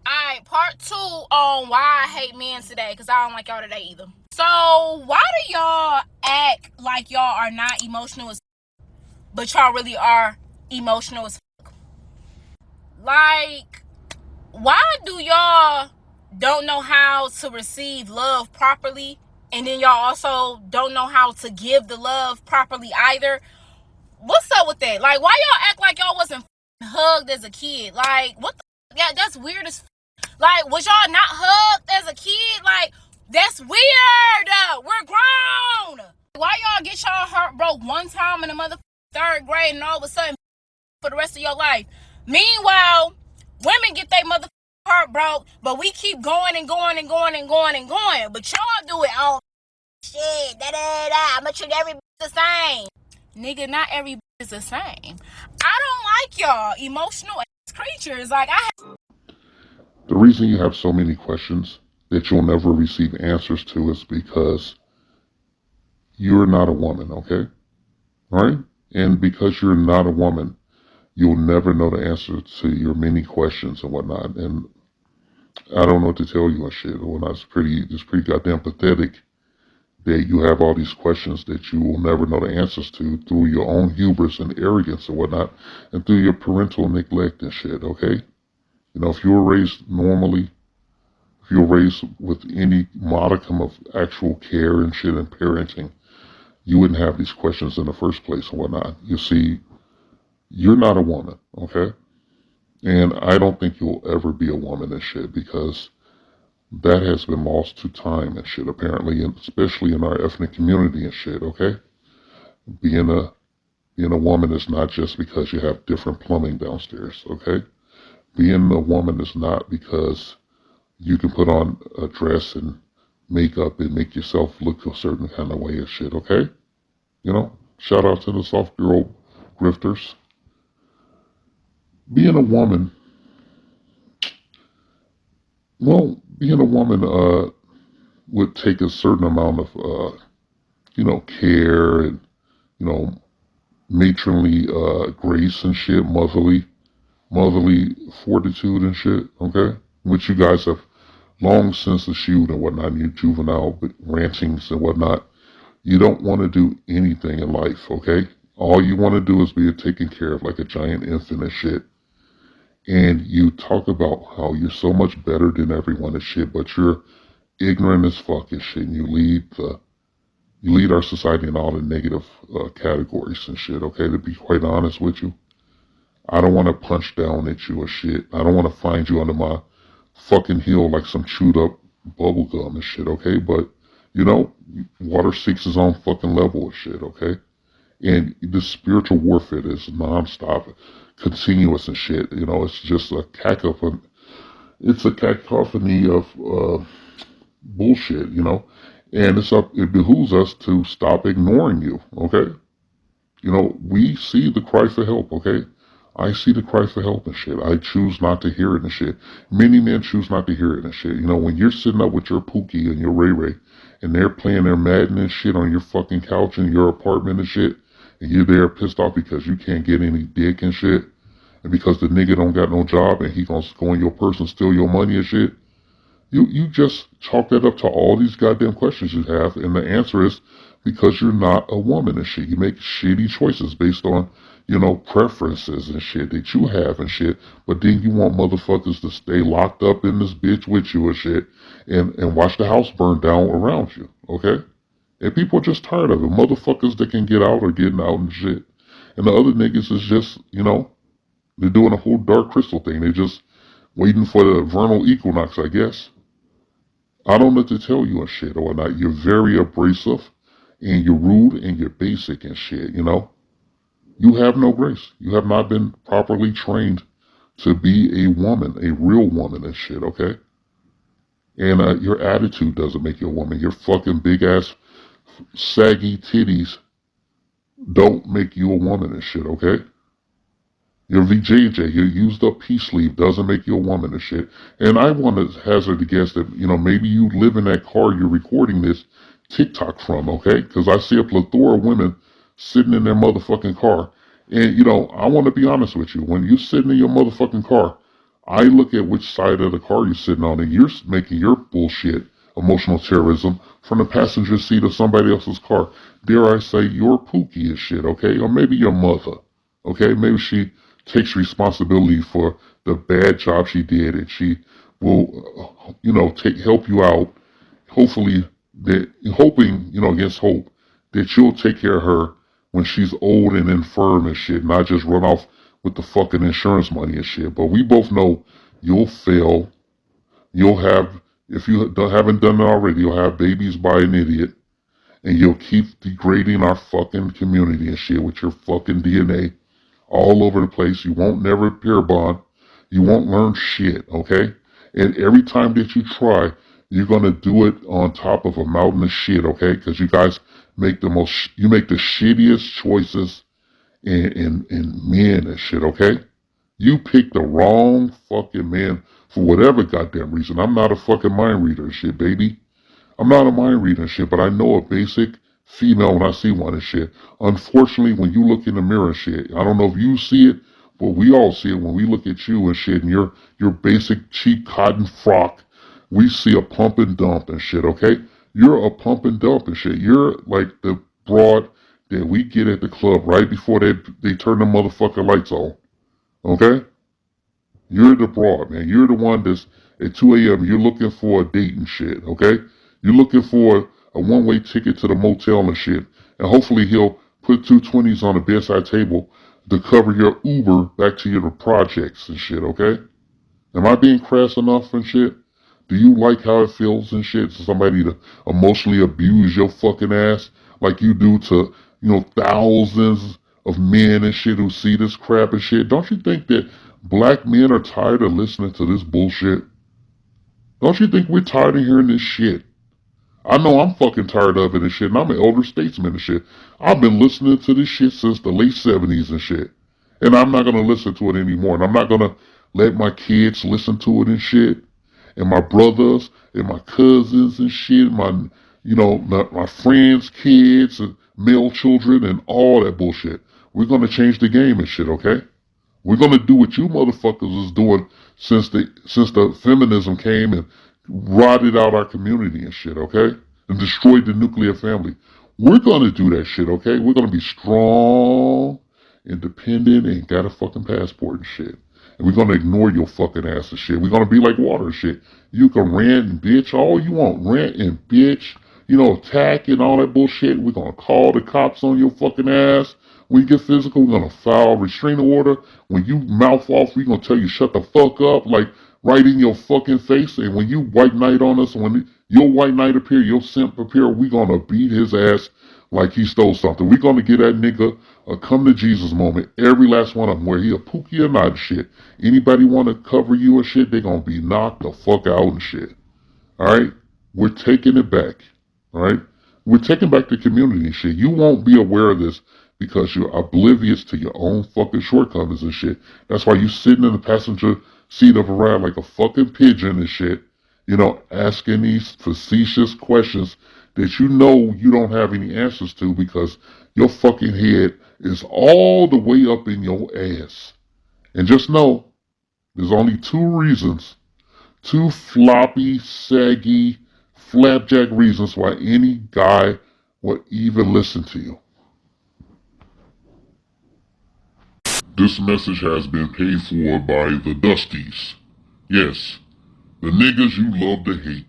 Alright, part 2 on why I hate men today, because I don't like y'all today either. So, why do y'all act like y'all are not emotional as but y'all really are emotional as like, why do y'all don't know how to receive love properly, and then y'all also don't know how to give the love properly either? What's up with that? Like, why y'all act like y'all wasn't hugged as a kid? Like, what the? Yeah, that's weird as. Like, was y'all not hugged as a kid? Like, that's weird. We're grown. Why y'all get y'all heart broke one time in the mother 3rd grade and all of a sudden for the rest of your life? Meanwhile, women get their mother heart broke, but we keep going and going and going and going and going. But y'all do it all shit. Da da da. I'ma treat everybody the same. Nigga, not everybody is the same. I don't like y'all emotional creatures. Like, The reason you have so many questions that you'll never receive answers to is because you're not a woman, okay? Right? And because you're not a woman, you'll never know the answer to your many questions and whatnot. And I don't know what to tell you and shit. And whatnot. It's pretty goddamn pathetic that you have all these questions that you will never know the answers to through your own hubris and arrogance and whatnot, and through your parental neglect and shit, okay? You know, if you were raised normally, if you were raised with any modicum of actual care and shit and parenting, you wouldn't have these questions in the first place and whatnot. You see, you're not a woman, okay? And I don't think you'll ever be a woman and shit because that has been lost to time and shit, apparently, and especially in our ethnic community and shit, okay? Being a being a woman is not just because you have different plumbing downstairs, okay? Being a woman is not because you can put on a dress and makeup and make yourself look a certain kind of way and shit, okay? You know, shout out to the soft girl grifters. Being a woman, being a woman would take a certain amount of care and you know matronly grace and shit, motherly fortitude and shit, okay? Which you guys have long since eschewed and whatnot in your juvenile rantings and whatnot. You don't want to do anything in life, okay? All you want to do is be taken care of like a giant infant and shit. And you talk about how you're so much better than everyone and shit, but you're ignorant as fuck and shit. And you lead our society in all the negative categories and shit, okay? To be quite honest with you, I don't want to punch down at you or shit. I don't want to find you under my fucking heel like some chewed up bubble gum and shit, okay? But, you know, water seeks its own fucking level of shit, okay? And the spiritual warfare is nonstop, continuous and shit. You know, it's just a cacophony. It's a cacophony of bullshit, you know? And it behooves us to stop ignoring you, okay? You know, we see the cry for help, okay? I see the cry for help and shit. I choose not to hear it and shit. Many men choose not to hear it and shit. You know, when you're sitting up with your Pookie and your Ray Ray, and they're playing their Madden and shit on your fucking couch in your apartment and shit, and you're there pissed off because you can't get any dick and shit, and because the nigga don't got no job and he gonna go in your purse and steal your money and shit, you just chalk that up to all these goddamn questions you have, and the answer is because you're not a woman and shit. You make shitty choices based on, you know, preferences and shit that you have and shit, but then you want motherfuckers to stay locked up in this bitch with you and shit, and watch the house burn down around you, okay? And people are just tired of it. Motherfuckers that can get out are getting out and shit. And the other niggas is just, you know, they're doing a whole Dark Crystal thing. They're just waiting for the vernal equinox, I guess. I don't know what to tell you and shit or whatnot. You're very abrasive and you're rude and you're basic and shit, you know? You have no grace. You have not been properly trained to be a woman, a real woman and shit, okay? And your attitude doesn't make you a woman. Your fucking big ass saggy titties don't make you a woman and shit, okay? Your VJJ, your used up peace sleeve doesn't make you a woman and shit. And I want to hazard to guess that, you know, maybe you live in that car you're recording this TikTok from, okay? Because I see a plethora of women sitting in their motherfucking car. And, you know, I want to be honest with you. When you're sitting in your motherfucking car, I look at which side of the car you're sitting on, and you're making your bullshit emotional terrorism from the passenger seat of somebody else's car. Dare I say, your Pookie and shit, okay? Or maybe your mother, okay? Maybe she takes responsibility for the bad job she did, and she will, help you out. Hopefully, hoping, against hope, that you'll take care of her when she's old and infirm and shit, not just run off with the fucking insurance money and shit. But we both know you'll fail. You'll have, if you haven't done it already, you'll have babies by an idiot, and you'll keep degrading our fucking community and shit with your fucking DNA all over the place. You won't never appear bond. You won't learn shit, okay? And every time that you try, you're gonna do it on top of a mountain of shit, okay? Because you guys make you make the shittiest choices in men and shit, okay? You picked the wrong fucking man for whatever goddamn reason. I'm not a fucking mind reader and shit, baby. I'm not a mind reader and shit, but I know a basic female when I see one and shit. Unfortunately, when you look in the mirror and shit, I don't know if you see it, but we all see it when we look at you and shit and your basic cheap cotton frock. We see a pump and dump and shit, okay? You're a pump and dump and shit. You're like the broad that we get at the club right before they turn the motherfucking lights on, okay? You're the broad, man. You're the one that's at 2 a.m. You're looking for a date and shit, okay? You're looking for a one-way ticket to the motel and shit. And hopefully he'll put 220s on the bedside table to cover your Uber back to your projects and shit, okay? Am I being crass enough and shit? Do you like how it feels and shit for somebody to emotionally abuse your fucking ass like you do to, thousands of men and shit who see this crap and shit? Don't you think that black men are tired of listening to this bullshit? Don't you think we're tired of hearing this shit? I know I'm fucking tired of it and shit, and I'm an elder statesman and shit. I've been listening to this shit since the late 70s and shit. And I'm not gonna listen to it anymore. And I'm not gonna let my kids listen to it and shit. And my brothers and my cousins and shit, my friends' kids and male children and all that bullshit. We're gonna change the game and shit, okay? We're gonna do what you motherfuckers is doing since the feminism came and rotted out our community and shit, okay? And destroyed the nuclear family. We're gonna do that shit, okay? We're gonna be strong, independent, and got a fucking passport and shit. And we're gonna ignore your fucking ass and shit. We're gonna be like water and shit. You can rant and bitch all you want. Rant and bitch, attack and all that bullshit. We're gonna call the cops on your fucking ass. When you get physical, we're gonna file a restraining order. When you mouth off, we're gonna tell you shut the fuck up, like right in your fucking face. And when you white knight on us, when your white knight appear, your simp appear, we're gonna beat his ass like he stole something. We're gonna get that nigga a come to Jesus moment, every last one of them, where he a Pookie or not and shit. Anybody wanna cover you and shit, they gonna be knocked the fuck out and shit. Alright? We're taking it back. Alright? We're taking back the community and shit. You won't be aware of this because you're oblivious to your own fucking shortcomings and shit. That's why you sitting in the passenger seat of a ride like a fucking pigeon and shit, asking these facetious questions that you don't have any answers to because your fucking head is all the way up in your ass. And just know, there's only two reasons, two floppy, saggy, flapjack reasons why any guy would even listen to you. This message has been paid for by the Dusties. Yes, the niggas you love to hate.